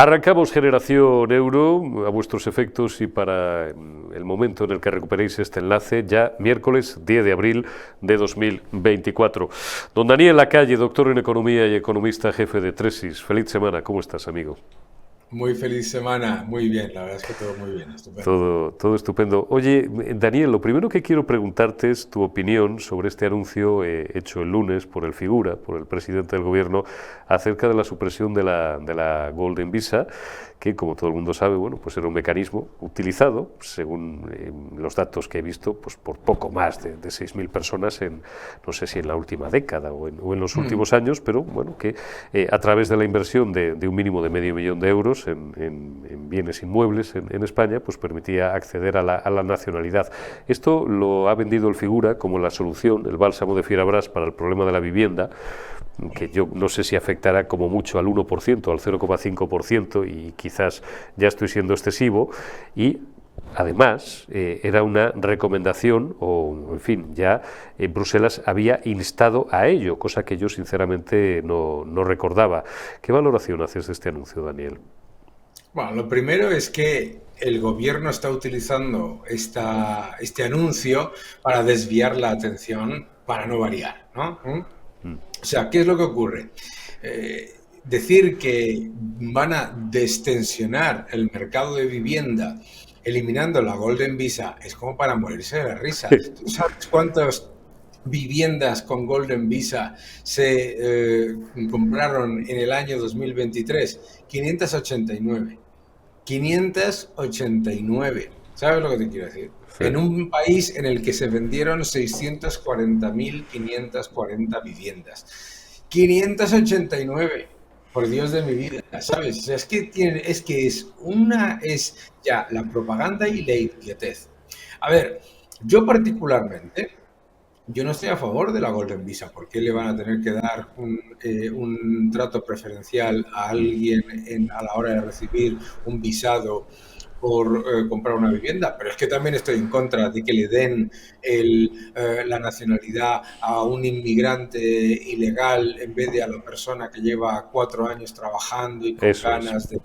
Arrancamos Generación Euro a vuestros efectos y para el momento en el que recuperéis este enlace, ya miércoles 10 de abril de 2024. Don Daniel Lacalle, doctor en Economía y economista jefe de Tresis. Feliz semana, ¿cómo estás, amigo? Muy feliz semana, muy bien, la verdad es que todo muy bien, estupendo. Todo estupendo. Oye, Daniel, lo primero que quiero preguntarte es tu opinión sobre este anuncio hecho el lunes por el Figura, por el presidente del gobierno, acerca de la supresión de la Golden Visa, que, como todo el mundo sabe, bueno, pues era un mecanismo utilizado, según los datos que he visto, pues por poco más de 6.000 personas no sé si en la última década o en los últimos años, pero bueno, que a través de la inversión de un mínimo de €500.000 en bienes inmuebles en España, pues permitía acceder a la nacionalidad. Esto lo ha vendido el Figura como la solución, el bálsamo de Fierabras para el problema de la vivienda, que yo no sé si afectará como mucho al 1%, al 0,5%, y quizás ya estoy siendo excesivo, y además era una recomendación, o en fin, ya Bruselas había instado a ello, cosa que yo sinceramente no recordaba. ¿Qué valoración haces de este anuncio, Daniel? Bueno, lo primero es que el gobierno está utilizando este anuncio para desviar la atención, para no variar, ¿no? O sea, ¿qué es lo que ocurre? Decir que van a destensionar el mercado de vivienda eliminando la Golden Visa es como para morirse de la risa. ¿Tú sabes cuántas viviendas con Golden Visa se compraron en el año 2023? 589. 589. ¿Sabes lo que te quiero decir? Sí. En un país en el que se vendieron 640.540 viviendas. 589. Por Dios de mi vida, ¿sabes? O sea, es ya la propaganda y la idiotez. A ver, yo particularmente, yo no estoy a favor de la Golden Visa. ¿Por qué le van a tener que dar un trato preferencial a alguien a la hora de recibir un visado por comprar una vivienda? Pero es que también estoy en contra de que le den la nacionalidad a un inmigrante ilegal en vez de a la persona que lleva 4 años trabajando y con Eso es, ganas de...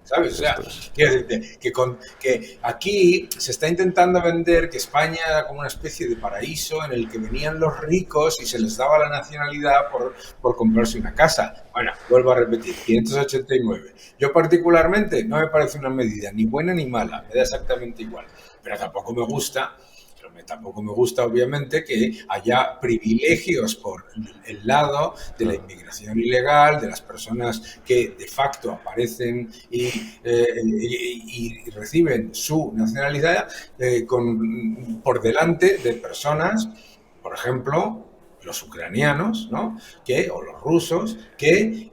¿Sabes? O sea, esto es. quiero decirte que aquí se está intentando vender que España era como una especie de paraíso en el que venían los ricos y se les daba la nacionalidad por comprarse una casa. Bueno, vuelvo a repetir, 589. Yo particularmente no me parece una medida ni buena ni mala, me da exactamente igual, pero tampoco me gusta obviamente que haya privilegios por el lado de la inmigración ilegal, de las personas que de facto aparecen y reciben su nacionalidad por delante de personas, por ejemplo, los ucranianos, ¿no? O los rusos, que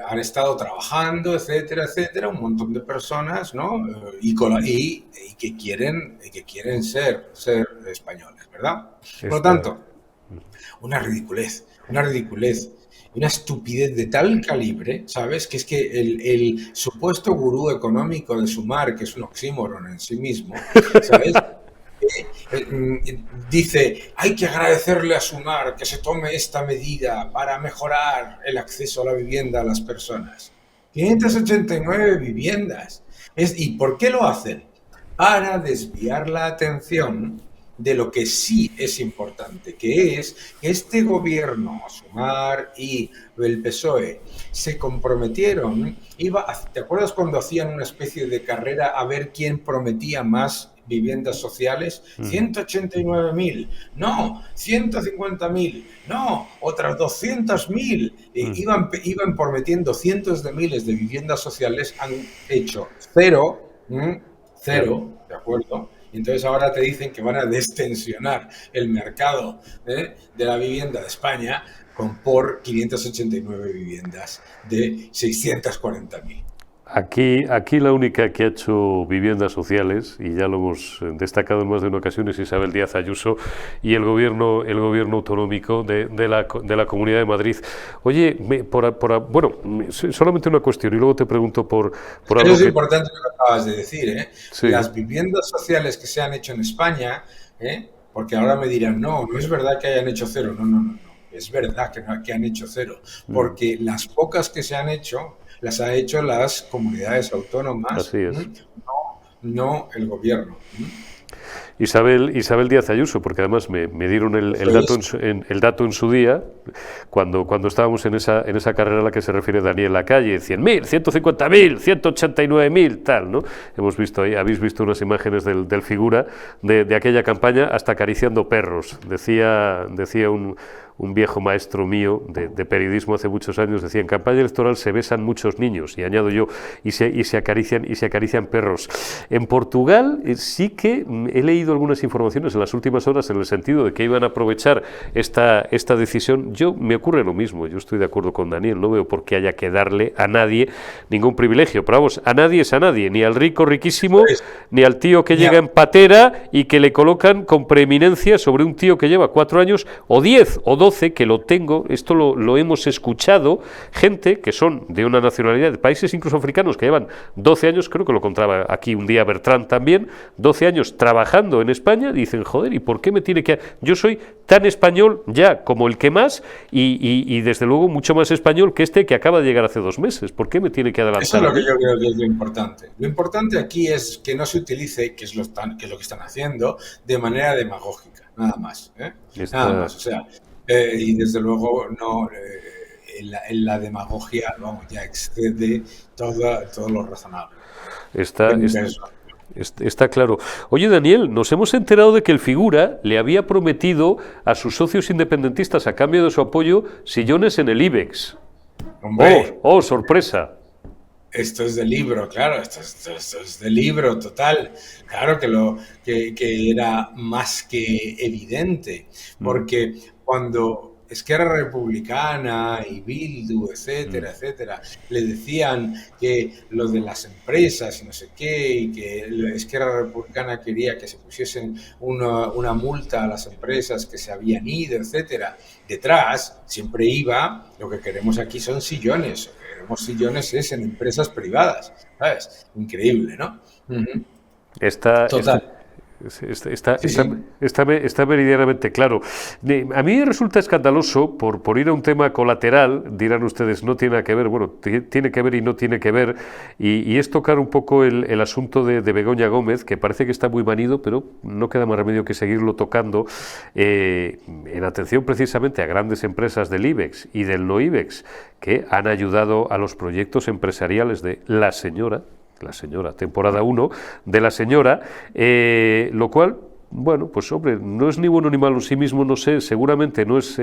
han estado trabajando, etcétera, etcétera, un montón de personas, ¿no? Y que quieren ser españoles, ¿verdad? Por lo Esta, tanto, una ridiculez, una estupidez de tal calibre, ¿sabes? Que es que el supuesto gurú económico de Sumar, que es un oxímoron en sí mismo, ¿sabes? Dice, hay que agradecerle a Sumar que se tome esta medida para mejorar el acceso a la vivienda a las personas. 589 viviendas. ¿Y por qué lo hacen? Para desviar la atención de lo que sí es importante, que es que este gobierno, Sumar y el PSOE, se comprometieron, ¿te acuerdas cuando hacían una especie de carrera a ver quién prometía más viviendas sociales? 189.000, no, 150.000, no, otras 200.000. Iban prometiendo cientos de miles de viviendas sociales, han hecho cero, claro. cero, ¿de acuerdo? Y entonces ahora te dicen que van a destensionar el mercado de la vivienda de España por 589 viviendas de 640.000. Aquí la única que ha hecho viviendas sociales, y ya lo hemos destacado en más de una ocasión, es Isabel Díaz Ayuso y el gobierno autonómico de la Comunidad de Madrid. Oye, bueno, solamente una cuestión y luego te pregunto por Eso algo es que... importante lo que acabas de decir, ¿eh? Sí. Las viviendas sociales que se han hecho en España, porque ahora me dirán, no, no es verdad que hayan hecho cero. No, no, no, no. Es verdad que han hecho cero, porque las pocas que se han hecho las ha hecho las comunidades autónomas, Así es. no el gobierno. Isabel Díaz Ayuso, porque además me dieron el dato en su día, cuando estábamos en esa carrera a la que se refiere Daniel Lacalle, 100.000, 150.000, 189.000, tal, ¿no? Hemos visto ahí, habéis visto unas imágenes del figura de aquella campaña hasta acariciando perros. Decía un viejo maestro mío de periodismo hace muchos años, decía: en campaña electoral se besan muchos niños, y añado yo, y se acarician perros. En Portugal sí que he leído algunas informaciones en las últimas horas en el sentido de que iban a aprovechar esta decisión. Yo me ocurre lo mismo, yo estoy de acuerdo con Daniel, no veo por qué haya que darle a nadie ningún privilegio, pero vamos, a nadie es a nadie, ni al rico riquísimo, ni al tío que llega en patera y que le colocan con preeminencia sobre un tío que lleva 4 años o 10 o 12, que lo tengo, esto lo hemos escuchado, gente que son de una nacionalidad, de países incluso africanos, que llevan 12 años, creo que lo contaba aquí un día Bertrand también, 12 años trabajando en España, dicen: joder, ¿y por qué me tiene que...? Yo soy tan español ya como el que más, y desde luego mucho más español que este que acaba de llegar hace 2 meses. ¿Por qué me tiene que adelantar? Eso es lo que yo creo que es lo importante. Lo importante aquí es que no se utilice, que es lo que están haciendo, de manera demagógica, nada más. Nada más, o sea, y desde luego no... en la demagogia, vamos, ya excede todo lo razonable. Está claro. Oye, Daniel, nos hemos enterado de que el figura le había prometido a sus socios independentistas, a cambio de su apoyo, sillones en el IBEX. ¡Hombre! ¡Oh, sorpresa! Esto es de libro, claro, esto es de libro total. Claro que era más que evidente, porque cuando Esquerra Republicana y Bildu, etcétera, etcétera, le decían que lo de las empresas y no sé qué, y que la Esquerra Republicana quería que se pusiesen una multa a las empresas que se habían ido, etcétera, detrás siempre iba: lo que queremos aquí son sillones, lo que queremos sillones es en empresas privadas, ¿sabes? Increíble, ¿no? Total. Está meridianamente claro. A mí me resulta escandaloso, por ir a un tema colateral, dirán ustedes, no tiene que ver, bueno, tiene que ver y no tiene que ver, y es tocar un poco el asunto de Begoña Gómez, que parece que está muy manido, pero no queda más remedio que seguirlo tocando, en atención precisamente a grandes empresas del IBEX y del no IBEX, que han ayudado a los proyectos empresariales de La Señora, temporada 1 de La Señora, lo cual, bueno, pues hombre, no es ni bueno ni malo en sí mismo, no sé, seguramente no es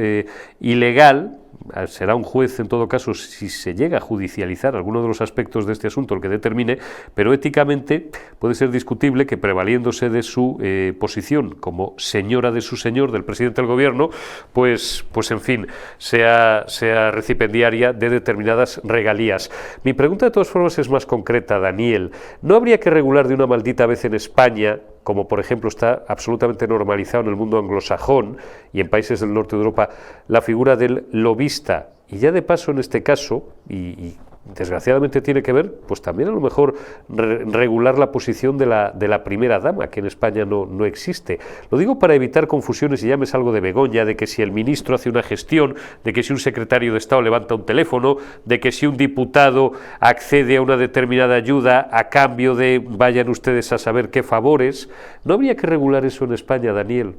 ilegal. Será un juez, en todo caso, si se llega a judicializar alguno de los aspectos de este asunto, el que determine, pero éticamente puede ser discutible que, prevaliéndose de su posición como señora de su señor, del presidente del gobierno, pues en fin, sea recipendiaria de determinadas regalías. Mi pregunta, de todas formas, es más concreta, Daniel. ¿No habría que regular de una maldita vez en España, como por ejemplo está absolutamente normalizado en el mundo anglosajón y en países del norte de Europa, la figura del lobista? Y ya de paso, en este caso, y desgraciadamente tiene que ver, pues también a lo mejor regular la posición de la primera dama, que en España no existe. Lo digo para evitar confusiones, y ya me salgo de Begoña, de que si el ministro hace una gestión, de que si un secretario de Estado levanta un teléfono, de que si un diputado accede a una determinada ayuda a cambio de, vayan ustedes a saber qué favores. ¿No habría que regular eso en España, Daniel?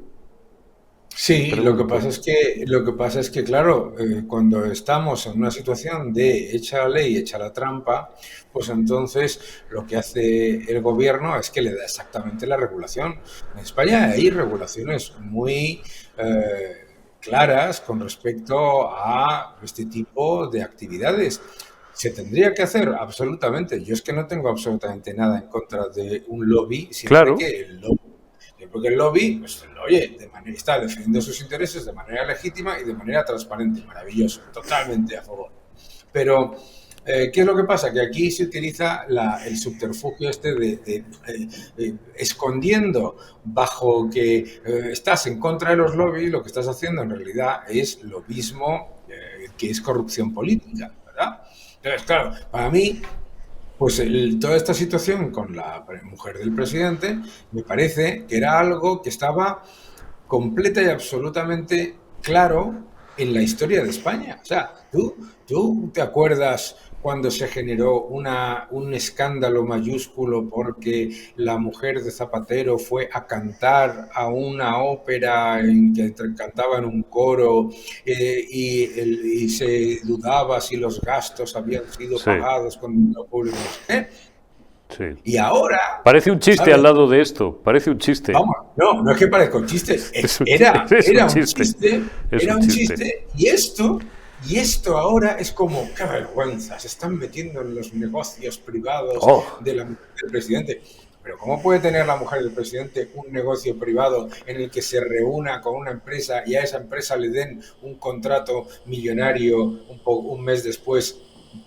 Sí, lo que pasa es que claro, cuando estamos en una situación de echa la ley, echa la trampa, pues entonces lo que hace el gobierno es que le da exactamente la regulación. En España hay regulaciones muy claras con respecto a este tipo de actividades. ¿Se tendría que hacer? Absolutamente. Yo es que no tengo absolutamente nada en contra de un lobby, siempre que el lobby, porque el lobby, pues, oye, está defendiendo sus intereses de manera legítima y de manera transparente. Maravilloso, totalmente a favor. Pero, ¿qué es lo que pasa? Que aquí se utiliza el subterfugio este de escondiendo bajo que estás en contra de los lobbies, lo que estás haciendo en realidad es lobismo, que es corrupción política, ¿verdad? Entonces, claro, para mí, pues toda esta situación con la mujer del presidente me parece que era algo que estaba completa y absolutamente claro en la historia de España. O sea, tú te acuerdas cuando se generó un escándalo mayúsculo porque la mujer de Zapatero fue a cantar a una ópera en que cantaba en un coro y se dudaba si los gastos habían sido Sí, pagados con dinero público? sí. Y ahora, Parece un chiste ¿sabes? al lado de esto, parece un chiste. Vamos, no es que parezca un chiste, Es un era un chiste, chiste, es era un un chiste. chiste, y esto ahora es como, qué vergüenza, se están metiendo en los negocios privados Oh, de la mujer del presidente. Pero ¿cómo puede tener la mujer del presidente un negocio privado en el que se reúna con una empresa y a esa empresa le den un contrato millonario un mes después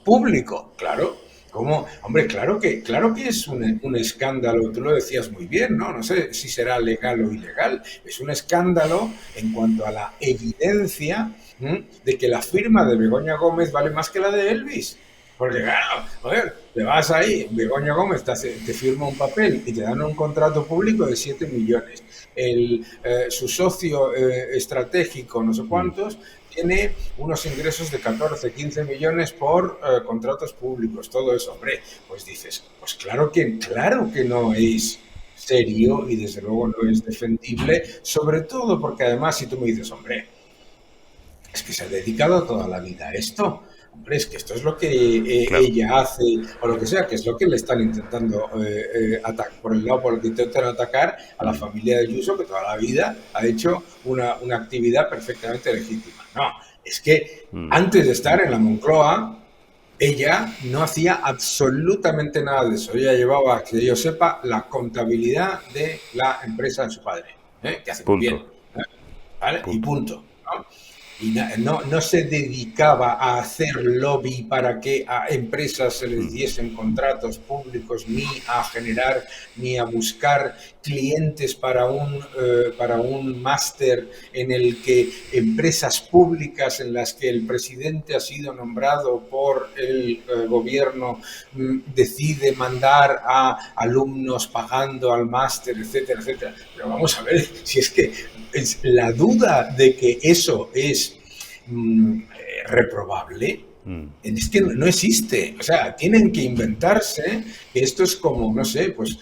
público? Claro. ¿Cómo? Hombre, claro que es un escándalo, tú lo decías muy bien, ¿no? No sé si será legal o ilegal. Es un escándalo en cuanto a la evidencia de que la firma de Begoña Gómez vale más que la de Elvis. Porque claro, joder, te vas ahí, Begoña Gómez te firma un papel y te dan un contrato público de 7 millones. Su socio estratégico, no sé cuántos, tiene unos ingresos de 14, 15 millones por contratos públicos, todo eso. Hombre, pues dices, pues claro que no es serio y desde luego no es defendible, sobre todo porque además si tú me dices, hombre, es que se ha dedicado toda la vida a esto. Hombre, es que esto es lo que claro. ella hace, o lo que sea, que es lo que le están intentando atacar, por el lado por el que intentan atacar a la familia de Ayuso, que toda la vida ha hecho una actividad perfectamente legítima. No, es que antes de estar en la Moncloa, ella no hacía absolutamente nada de eso. Ella llevaba, que yo sepa, la contabilidad de la empresa de su padre, que hace muy bien, Punto. ¿vale? Y Punto. punto, ¿no? Y no se dedicaba a hacer lobby para que a empresas se les diesen contratos públicos, ni a buscar clientes para un máster en el que empresas públicas en las que el presidente ha sido nombrado por el gobierno decide mandar a alumnos pagando al máster, etcétera, etcétera. Pero vamos a ver, si es que es la duda de que eso es reprobable, es que no existe. O sea, tienen que inventarse que esto es como, no sé, pues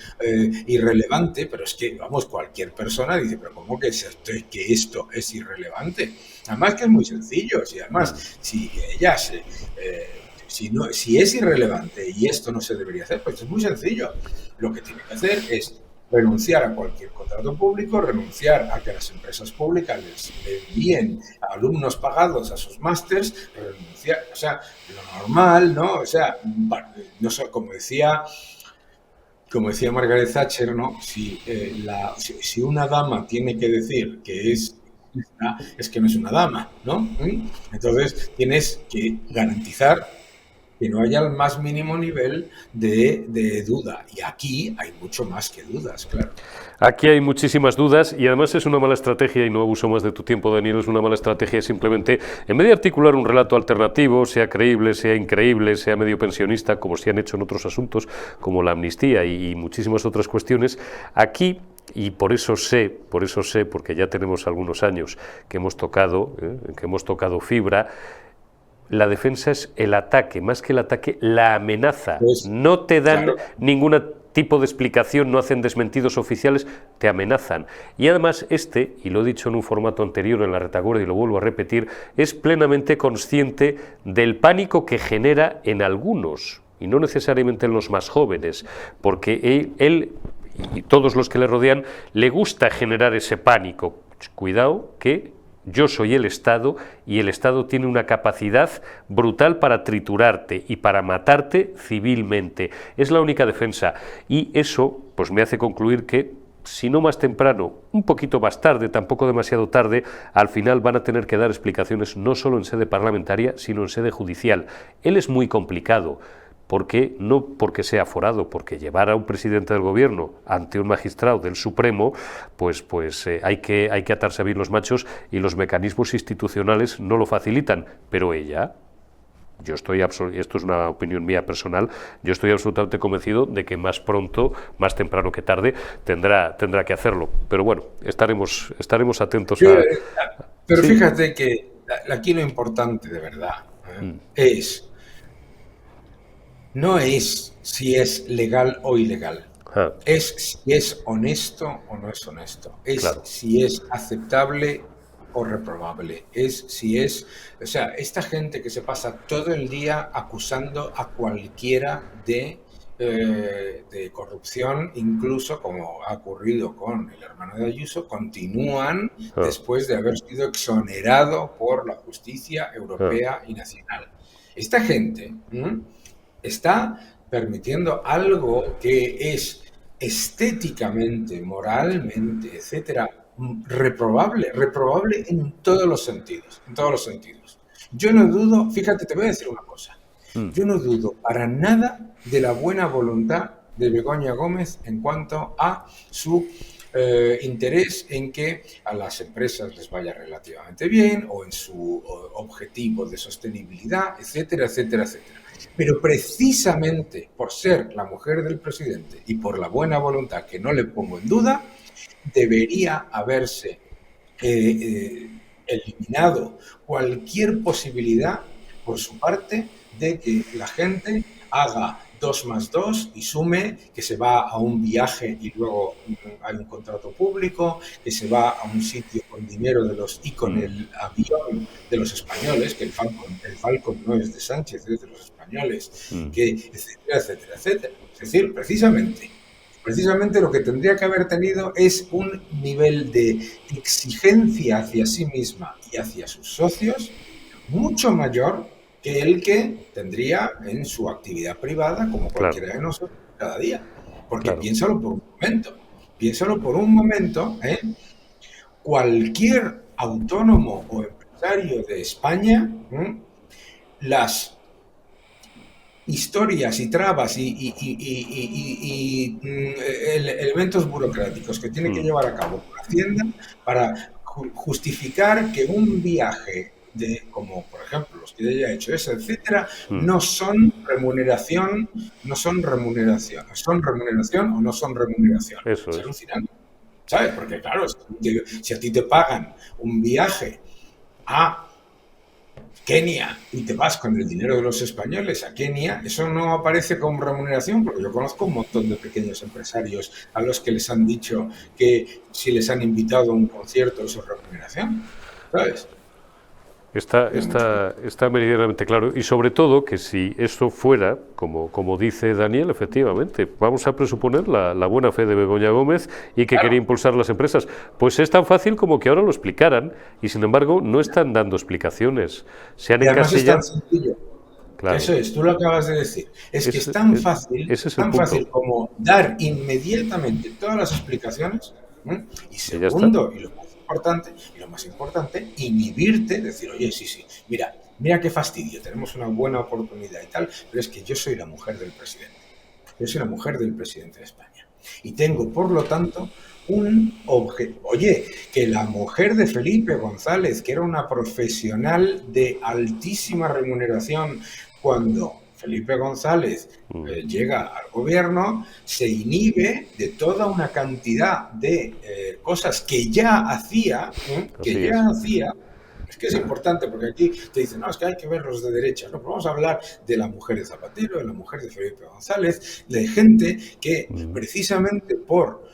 irrelevante, pero es que, vamos, cualquier persona dice, pero ¿cómo que esto es irrelevante? Además que es muy sencillo, si además, si ella si es irrelevante y esto no se debería hacer, pues es muy sencillo. Lo que tiene que hacer es renunciar a cualquier contrato público, renunciar a que las empresas públicas les envíen a alumnos pagados a sus másters, renunciar, o sea, lo normal, ¿no? O sea, no sé, como decía Margaret Thatcher, ¿no? Si una dama tiene que decir que es que no es una dama, ¿no? Entonces tienes que garantizar que no haya el más mínimo nivel de duda. Y aquí hay mucho más que dudas, claro. Aquí hay muchísimas dudas y además es una mala estrategia, y no abuso más de tu tiempo, Daniel, es una mala estrategia simplemente, en vez de articular un relato alternativo, sea creíble, sea increíble, sea medio pensionista, como se han hecho en otros asuntos, como la amnistía y muchísimas otras cuestiones, aquí, y por eso sé, porque ya tenemos algunos años que hemos tocado fibra, la defensa es el ataque, más que el ataque, la amenaza. Pues, No te dan claro, ningún tipo de explicación, no hacen desmentidos oficiales, te amenazan. Y además y lo he dicho en un formato anterior en la retaguardia y lo vuelvo a repetir, es plenamente consciente del pánico que genera en algunos, y no necesariamente en los más jóvenes, porque él y todos los que le rodean, le gusta generar ese pánico. Cuidado que yo soy el Estado y el Estado tiene una capacidad brutal para triturarte y para matarte civilmente. Es la única defensa. Y eso pues me hace concluir que, si no más temprano, un poquito más tarde, tampoco demasiado tarde, al final van a tener que dar explicaciones no solo en sede parlamentaria, sino en sede judicial. Él es muy complicado. No porque sea aforado, porque llevar a un presidente del gobierno ante un magistrado del Supremo, pues hay que atarse bien los machos y los mecanismos institucionales no lo facilitan. Pero ella, esto es una opinión mía personal, yo estoy absolutamente convencido de que más pronto, más temprano que tarde, tendrá que hacerlo. Pero bueno, estaremos atentos pero sí. fíjate que aquí lo importante de verdad es no es si es legal o ilegal. Ah, Es si es honesto o no es honesto. Es claro. si es aceptable o reprobable. Es si es... O sea, esta gente que se pasa todo el día acusando a cualquiera de corrupción, incluso como ha ocurrido con el hermano de Ayuso, continúan Ah, después de haber sido exonerado por la justicia ah, europea y nacional. Esta gente está permitiendo algo que es estéticamente, moralmente, etcétera, reprobable en todos los sentidos, en todos los sentidos. Yo no dudo, fíjate, te voy a decir una cosa, mm, yo no dudo para nada de la buena voluntad de Begoña Gómez en cuanto a su interés en que a las empresas les vaya relativamente bien o en su objetivo de sostenibilidad, etcétera, etcétera, etcétera. Pero precisamente por ser la mujer del presidente y por la buena voluntad que no le pongo en duda, debería haberse eliminado cualquier posibilidad por su parte de que la gente haga 2 más 2 y sume que se va a un viaje y luego hay un contrato público, que se va a un sitio con dinero de los y con mm, el avión de los españoles, que el Falcon no es de Sánchez, es de los españoles, mm. que etcétera, etcétera, etcétera. Es decir, precisamente lo que tendría que haber tenido es un nivel de exigencia hacia sí misma y hacia sus socios mucho mayor que el que tendría en su actividad privada, como Claro, cualquiera de nosotros, cada día. Porque claro. piénsalo por un momento, ¿eh? Cualquier autónomo o empresario de España, las historias y trabas y elementos burocráticos que tiene que Mm, llevar a cabo Hacienda para justificar que un viaje como por ejemplo los que ella ha hecho eso, etcétera, mm. no son remuneración, son remuneración o no son remuneración. Eso Es es. alucinante, ¿sabes? Porque claro, si a ti te pagan un viaje a Kenia y te vas con el dinero de los españoles a Kenia, eso no aparece como remuneración, porque yo conozco un montón de pequeños empresarios a los que les han dicho que si les han invitado a un concierto eso es remuneración, ¿sabes? Está meridianamente claro y sobre todo que si eso fuera, como dice Daniel, efectivamente, vamos a presuponer la buena fe de Begoña Gómez y que quería Claro, impulsar las empresas, pues es tan fácil como que ahora lo explicaran y sin embargo no están dando explicaciones, se han y además es tan encasillado, sencillo. claro, Eso es, tú lo acabas de decir. Es que es ese, ese es el tan punto fácil como dar inmediatamente todas las explicaciones. Y y ya está. segundo, y lo más importante, inhibirte, decir, oye, sí, sí, mira qué fastidio, tenemos una buena oportunidad y tal, pero es que yo soy la mujer del presidente. Yo soy la mujer del presidente de España. Y tengo, por lo tanto, un objeto. Oye, que la mujer de Felipe González, que era una profesional de altísima remuneración, cuando Felipe González Mm, llega al gobierno, se inhibe de toda una cantidad de cosas así es. es que es importante, porque aquí te dicen, no, es que hay que ver los de derecha. No, pero vamos a hablar de la mujer de Zapatero, de la mujer de Felipe González, de gente que Mm, precisamente por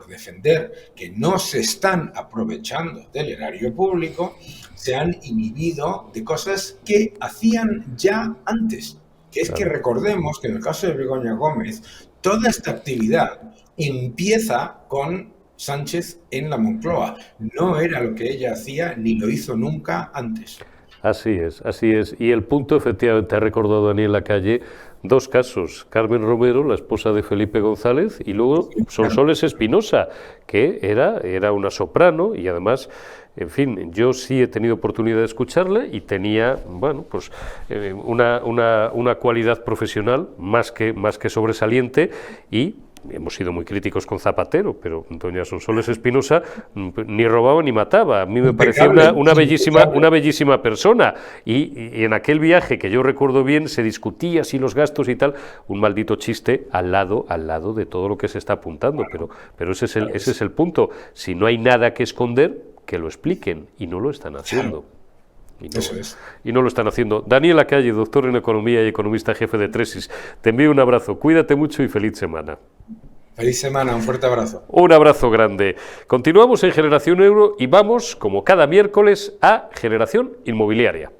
defender que no se están aprovechando del erario público, se han inhibido de cosas que hacían ya antes. Que es que claro. recordemos que en el caso de Begoña Gómez, toda esta actividad empieza con Sánchez en la Moncloa. No era lo que ella hacía ni lo hizo nunca antes. Así es, así es. Y el punto, efectivamente, ha recordado Daniel Lacalle dos casos. Carmen Romero, la esposa de Felipe González, y luego Sonsoles Espinosa, que era una soprano y además, en fin, yo sí he tenido oportunidad de escucharla y tenía, bueno, pues una cualidad profesional más que sobresaliente y hemos sido muy críticos con Zapatero, pero doña Sonsoles Espinosa ni robaba ni mataba. A mí me parecía Impecable, una impecable. bellísima persona. Y en aquel viaje, que yo recuerdo bien, se discutía si los gastos y tal, un maldito chiste al lado de todo lo que se está apuntando. Pero Claro que ese sí. es el punto. Si no hay nada que esconder, que lo expliquen, y no lo están Claro. haciendo. Eso es. Y no lo están haciendo. Daniel Lacalle, doctor en Economía y economista jefe de Tresis, te envío un abrazo, cuídate mucho y feliz semana. Feliz semana, un fuerte abrazo. Un abrazo grande. Continuamos en Generación Euro y vamos, como cada miércoles, a Generación Inmobiliaria.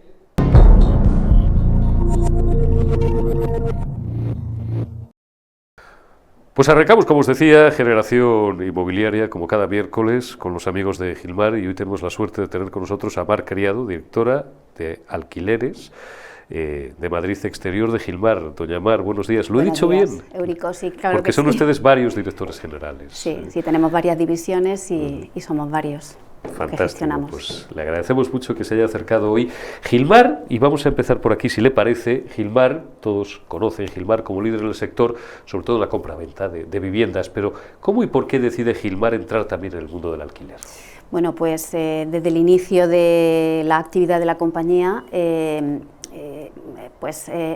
Pues arrancamos, como os decía, Generación Inmobiliaria, como cada miércoles, con los amigos de Gilmar, y hoy tenemos la suerte de tener con nosotros a Mar Criado, directora de Alquileres de Madrid Exterior de Gilmar. Doña Mar, buenos días. ¿Lo he dicho bien? Eurico, sí, claro. Porque son ustedes varios directores generales. Sí, sí, tenemos varias divisiones y somos varios. Fantástico, pues le agradecemos mucho que se haya acercado hoy. Gilmar, y vamos a empezar por aquí, si le parece. Gilmar, todos conocen Gilmar como líder en el sector, sobre todo en la compra-venta de viviendas, pero ¿cómo y por qué decide Gilmar entrar también en el mundo del alquiler? Bueno, pues desde el inicio de la actividad de la compañía,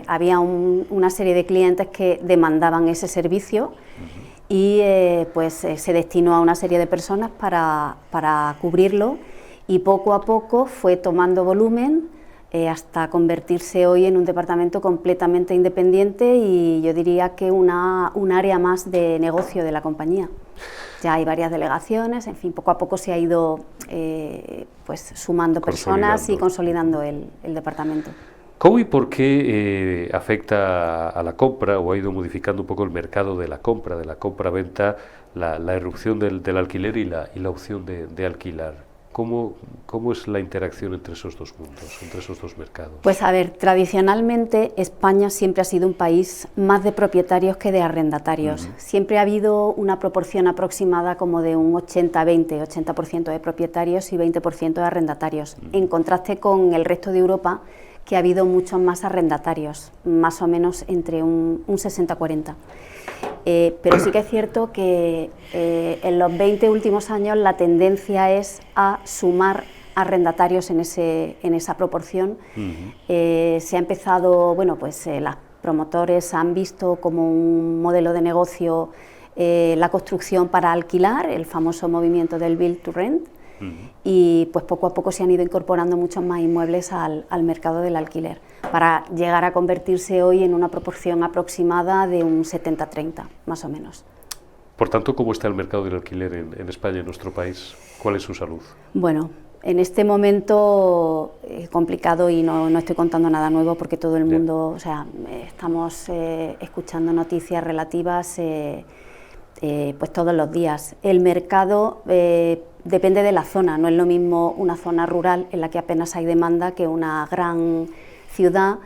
había una serie de clientes que demandaban ese servicio. Y se destinó a una serie de personas para cubrirlo, y poco a poco fue tomando volumen hasta convertirse hoy en un departamento completamente independiente, y yo diría que un área más de negocio de la compañía. Ya hay varias delegaciones, en fin, poco a poco se ha ido sumando personas y consolidando el departamento. ¿Cómo y por qué afecta a la compra, o ha ido modificando un poco el mercado de la compra-venta, la irrupción del alquiler y la opción de alquilar? ¿Cómo es la interacción entre esos dos mundos, entre esos dos mercados? Pues a ver, tradicionalmente España siempre ha sido un país más de propietarios que de arrendatarios. Siempre ha habido una proporción aproximada como de un 80-20, 80% de propietarios y 20% de arrendatarios, en contraste con el resto de Europa, que ha habido muchos más arrendatarios, más o menos entre un 60-40. Pero sí que es cierto que en los 20 últimos años la tendencia es a sumar arrendatarios en esa proporción. Se ha empezado, los promotores han visto como un modelo de negocio la construcción para alquilar, el famoso movimiento del Build to Rent, y pues poco a poco se han ido incorporando muchos más inmuebles al mercado del alquiler, para llegar a convertirse hoy en una proporción aproximada de un 70-30, más o menos. Por tanto, ¿cómo está el mercado del alquiler en España, en nuestro país? ¿Cuál es su salud? Bueno, en este momento es complicado, y no estoy contando nada nuevo, porque todo el mundo, estamos escuchando noticias relativas pues todos los días. El mercado depende de la zona, no es lo mismo una zona rural en la que apenas hay demanda que una gran ciudad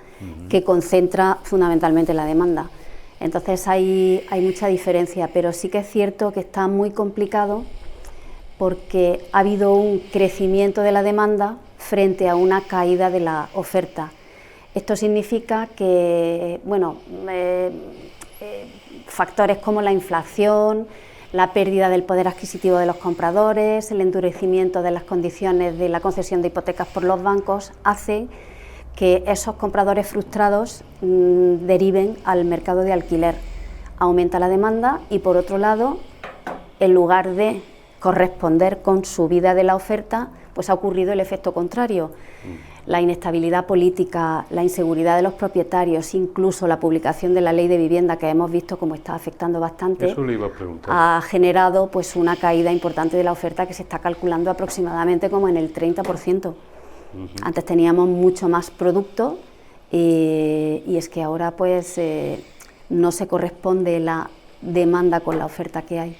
que concentra fundamentalmente la demanda. Entonces hay mucha diferencia, pero sí que es cierto que está muy complicado, porque ha habido un crecimiento de la demanda frente a una caída de la oferta. Esto significa que, factores como la inflación, la pérdida del poder adquisitivo de los compradores, el endurecimiento de las condiciones de la concesión de hipotecas por los bancos, hace que esos compradores frustrados deriven al mercado de alquiler. Aumenta la demanda y, por otro lado, en lugar de corresponder con subida de la oferta, pues ha ocurrido el efecto contrario. La inestabilidad política, la inseguridad de los propietarios, incluso la publicación de la ley de vivienda, que hemos visto cómo está afectando bastante, eso le iba a preguntar, ha generado pues una caída importante de la oferta, que se está calculando aproximadamente como en el 30%. Antes teníamos mucho más producto y es que ahora pues no se corresponde la demanda con la oferta que hay.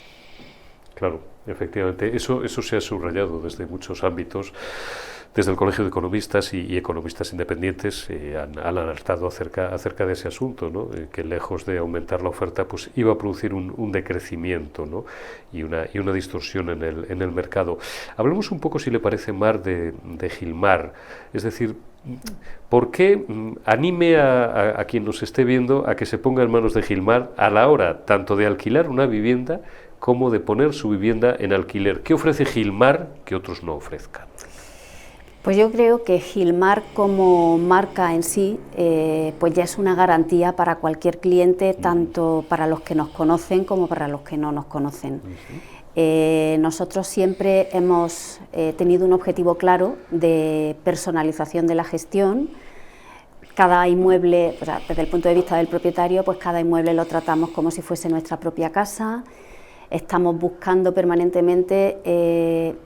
Claro, efectivamente, eso se ha subrayado desde muchos ámbitos. Desde el Colegio de Economistas y economistas independientes han alertado acerca de ese asunto, ¿no? Que lejos de aumentar la oferta, pues iba a producir un decrecimiento, ¿no? y una distorsión en el mercado. Hablemos un poco, si le parece, Mar, de Gilmar, es decir, ¿por qué anime a quien nos esté viendo a que se ponga en manos de Gilmar a la hora tanto de alquilar una vivienda como de poner su vivienda en alquiler? ¿Qué ofrece Gilmar que otros no ofrezcan? Pues yo creo que Gilmar como marca en sí, pues ya es una garantía para cualquier cliente, tanto para los que nos conocen como para los que no nos conocen. Nosotros siempre hemos tenido un objetivo claro de personalización de la gestión. Cada inmueble, o sea, desde el punto de vista del propietario, pues cada inmueble lo tratamos como si fuese nuestra propia casa. Estamos buscando permanentemente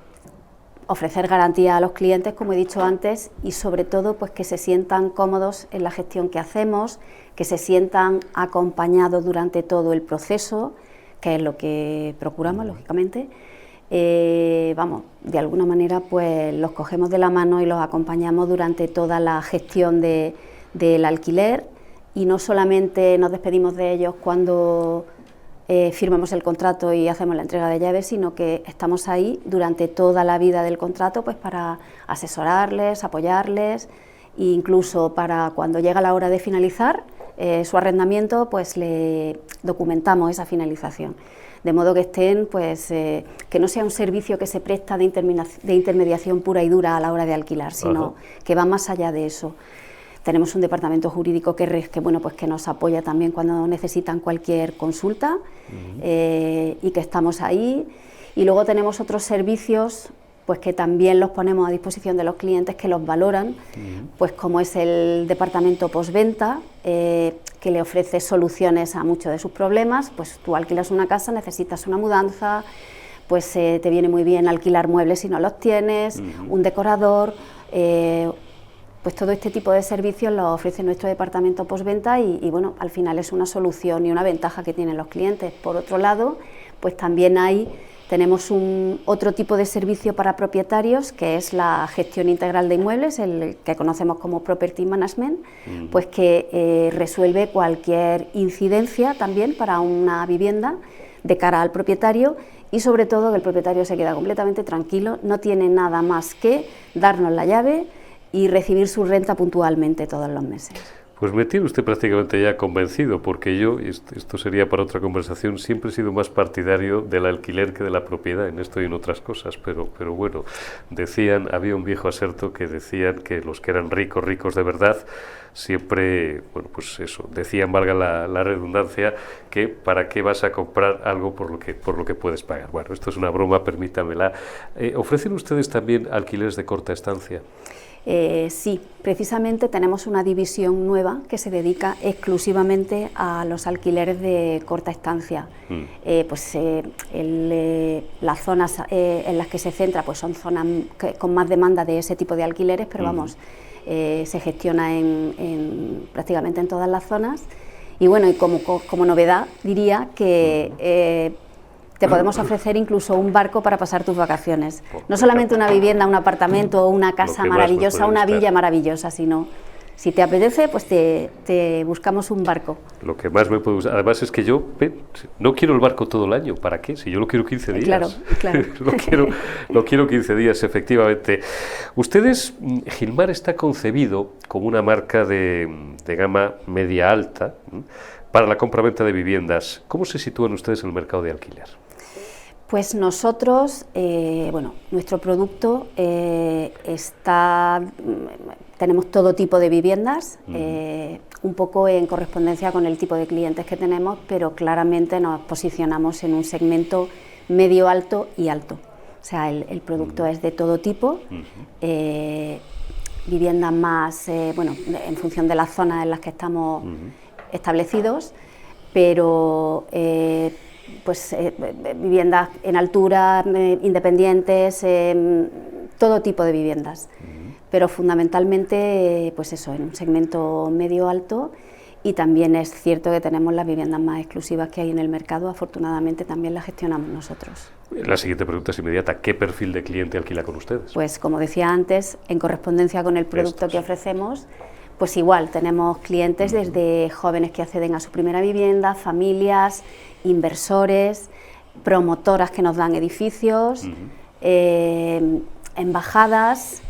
ofrecer garantía a los clientes, como he dicho antes, y sobre todo pues que se sientan cómodos en la gestión que hacemos, que se sientan acompañados durante todo el proceso, que es lo que procuramos, lógicamente. Vamos, de alguna manera pues los cogemos de la mano y los acompañamos durante toda la gestión del alquiler, y no solamente nos despedimos de ellos cuando firmamos el contrato y hacemos la entrega de llaves, sino que estamos ahí durante toda la vida del contrato, pues para asesorarles, apoyarles, e incluso para cuando llega la hora de finalizar su arrendamiento, pues le documentamos esa finalización, de modo que estén, pues que no sea un servicio que se presta de intermediación pura y dura a la hora de alquilar, sino que va más allá de eso. Tenemos un departamento jurídico que bueno, pues que nos apoya también cuando necesitan cualquier consulta, y que estamos ahí. Y luego tenemos otros servicios pues que también los ponemos a disposición de los clientes, que los valoran, pues como es el departamento postventa, que le ofrece soluciones a muchos de sus problemas. Pues tú alquilas una casa, necesitas una mudanza, pues te viene muy bien alquilar muebles si no los tienes, un decorador. Pues todo este tipo de servicios los ofrece nuestro departamento postventa y bueno, al final es una solución y una ventaja que tienen los clientes. Por otro lado, pues también tenemos otro tipo de servicio para propietarios, que es la gestión integral de inmuebles, el que conocemos como Property Management, pues que resuelve cualquier incidencia también para una vivienda de cara al propietario, y sobre todo que el propietario se queda completamente tranquilo, no tiene nada más que darnos la llave y recibir su renta puntualmente todos los meses. Pues me tiene usted prácticamente ya convencido, porque yo, esto sería para otra conversación, siempre he sido más partidario del alquiler que de la propiedad, en esto y en otras cosas, pero bueno, había un viejo aserto que decían que los que eran ricos de verdad, siempre, bueno, pues eso, decían, valga la redundancia, que para qué vas a comprar algo por lo que puedes pagar. Bueno, esto es una broma, permítamela. ¿Ofrecen ustedes también alquileres de corta estancia? Sí, precisamente tenemos una división nueva que se dedica exclusivamente a los alquileres de corta estancia. Las zonas en las que se centra pues son zonas con más demanda de ese tipo de alquileres, pero vamos, se gestiona prácticamente en todas las zonas. Y bueno, y como novedad diría que te podemos ofrecer incluso un barco para pasar tus vacaciones. No solamente una vivienda, un apartamento o una casa maravillosa, una villa maravillosa, sino, si te apetece, pues te buscamos un barco. Lo que más me puede gustar. Además es que yo no quiero el barco todo el año. ¿Para qué? Si yo lo quiero 15 días. Claro. lo quiero 15 días, efectivamente. Ustedes, Gilmar está concebido como una marca de gama media-alta para la compraventa de viviendas. ¿Cómo se sitúan ustedes en el mercado de alquiler? Pues nosotros, nuestro producto tenemos todo tipo de viviendas, un poco en correspondencia con el tipo de clientes que tenemos, pero claramente nos posicionamos en un segmento medio alto y alto. O sea, el producto es de todo tipo, viviendas más, en función de las zonas en las que estamos establecidos, pero viviendas en altura, independientes, todo tipo de viviendas, pero fundamentalmente pues eso, en un segmento medio alto. Y también es cierto que tenemos las viviendas más exclusivas que hay en el mercado, afortunadamente también las gestionamos nosotros. La siguiente pregunta es inmediata: ¿qué perfil de cliente alquila con ustedes? Pues como decía antes, en correspondencia con el producto que ofrecemos, pues igual tenemos clientes desde jóvenes que acceden a su primera vivienda, familias, inversores, promotoras que nos dan edificios, embajadas.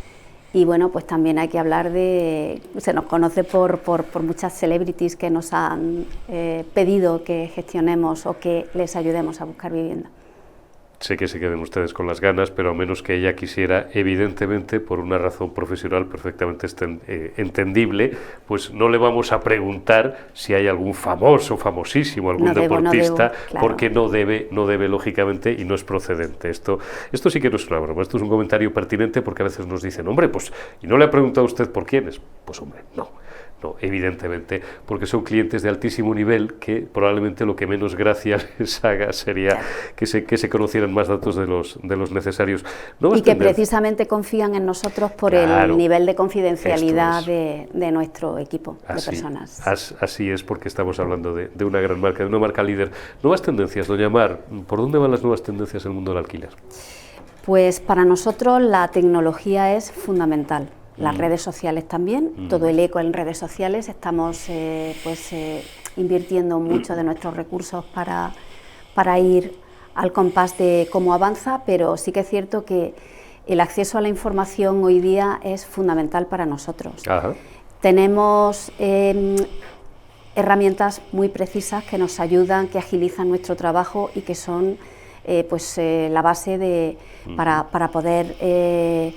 Y bueno, pues también hay que hablar se nos conoce por muchas celebrities que nos han pedido que gestionemos o que les ayudemos a buscar vivienda. sé que se queden ustedes con las ganas, pero a menos que ella quisiera, evidentemente, por una razón profesional perfectamente entendible, pues no le vamos a preguntar si hay algún famoso, famosísimo, algún deportista, claro, porque no debe, lógicamente, y no es procedente. Esto sí que no es una broma, esto es un comentario pertinente, porque a veces nos dicen, hombre, pues, ¿y no le ha preguntado a usted por quién es? Pues, hombre, no. No, evidentemente, porque son clientes de altísimo nivel que probablemente lo que menos gracia les haga sería que se conocieran más datos de los necesarios. Y que precisamente confían en nosotros por el nivel de confidencialidad de nuestro equipo de personas. Así es, porque estamos hablando de una gran marca, de una marca líder. Nuevas tendencias, doña Mar, ¿por dónde van las nuevas tendencias en el mundo del alquiler? Pues para nosotros la tecnología es fundamental. Las redes sociales también, todo el eco en redes sociales, estamos invirtiendo mucho de nuestros recursos para ir al compás de cómo avanza, pero sí que es cierto que el acceso a la información hoy día es fundamental para nosotros. Ajá. Tenemos herramientas muy precisas que nos ayudan, que agilizan nuestro trabajo y que son la base para poder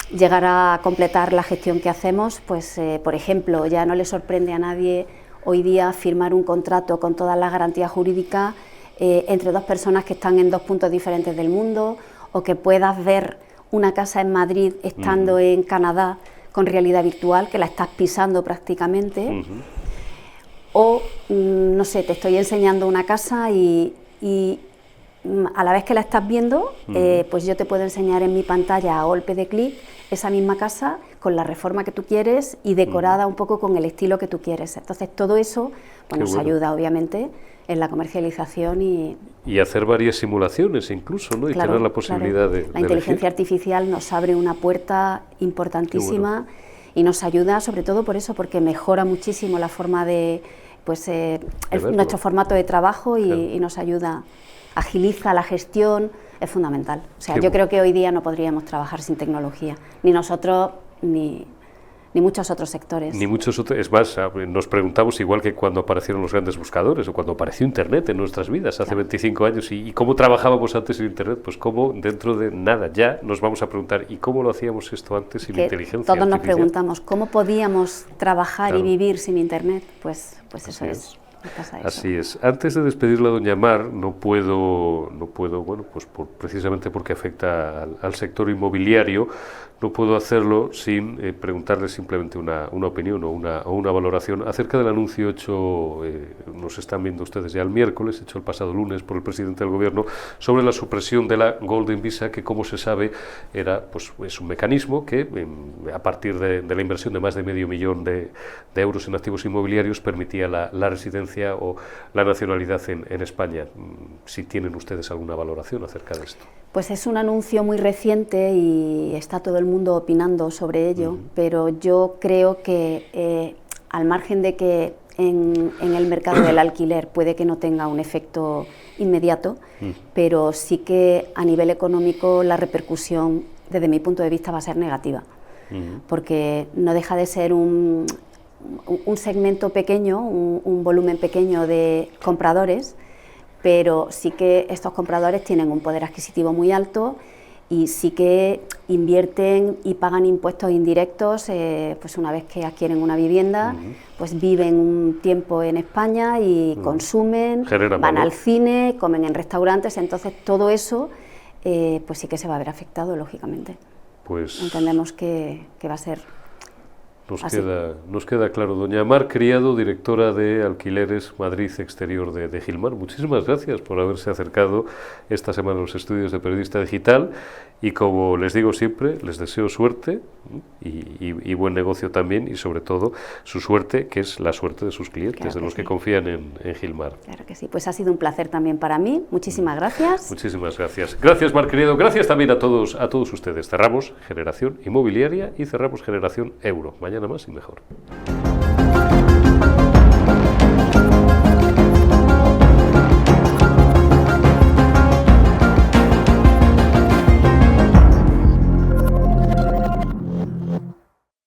llegar a completar la gestión que hacemos. Por ejemplo, ya no le sorprende a nadie hoy día firmar un contrato con todas las garantías jurídicas entre dos personas que están en dos puntos diferentes del mundo, o que puedas ver una casa en Madrid estando en Canadá con realidad virtual, que la estás pisando prácticamente, o no sé, te estoy enseñando una casa y a la vez que la estás viendo, pues yo te puedo enseñar en mi pantalla a golpe de clic esa misma casa con la reforma que tú quieres y decorada un poco con el estilo que tú quieres. Entonces todo eso nos ayuda obviamente en la comercialización y hacer varias simulaciones incluso, ¿no? Y tener la posibilidad de la inteligencia artificial nos abre una puerta importantísima y nos ayuda sobre todo por eso, porque mejora muchísimo la forma de nuestro formato de trabajo y nos ayuda, agiliza la gestión, es fundamental. O sea, yo creo que hoy día no podríamos trabajar sin tecnología, ni nosotros ni muchos otros sectores. Ni muchos otros. Es más, nos preguntamos, igual que cuando aparecieron los grandes buscadores o cuando apareció Internet en nuestras vidas hace 25 años, y cómo trabajábamos antes sin Internet, pues cómo dentro de nada ya nos vamos a preguntar, ¿y cómo lo hacíamos esto antes sin inteligencia artificial? Todos nos preguntamos, ¿cómo podíamos trabajar y vivir sin Internet? Pues eso es. Así es. Antes de despedirla, doña Mar, no puedo, bueno, pues precisamente porque afecta al sector inmobiliario, no puedo hacerlo sin preguntarle simplemente una opinión o una valoración acerca del anuncio hecho, nos están viendo ustedes ya el miércoles, hecho el pasado lunes por el presidente del Gobierno, sobre la supresión de la Golden Visa, que, como se sabe, es un mecanismo que, a partir de la inversión de más de $500.000 de euros en activos inmobiliarios, permitía la residencia o la nacionalidad en España. Si tienen ustedes alguna valoración acerca de esto. Pues es un anuncio muy reciente y está todo el mundo opinando sobre ello, pero yo creo que al margen de que en el mercado del alquiler puede que no tenga un efecto inmediato, pero sí que a nivel económico la repercusión, desde mi punto de vista, va a ser negativa, porque no deja de ser un segmento pequeño, un volumen pequeño de compradores, pero sí que estos compradores tienen un poder adquisitivo muy alto y sí que invierten y pagan impuestos indirectos, pues una vez que adquieren una vivienda, pues viven un tiempo en España y consumen, van al cine, comen en restaurantes, entonces todo eso pues sí que se va a ver afectado, lógicamente. Pues entendemos que va a ser Nos queda claro. Doña Mar Criado, directora de Alquileres Madrid Exterior de Gilmar, muchísimas gracias por haberse acercado esta semana a los estudios de Periodista Digital, y como les digo siempre, les deseo suerte y buen negocio también, y sobre todo su suerte, que es la suerte de sus clientes, claro, de los que confían en Gilmar. Claro que sí, pues ha sido un placer también para mí, muchísimas gracias. Muchísimas gracias. Gracias, Mar Criado, gracias también a todos ustedes. Cerramos Generación Inmobiliaria y cerramos Generación Euro. Mañana más y mejor.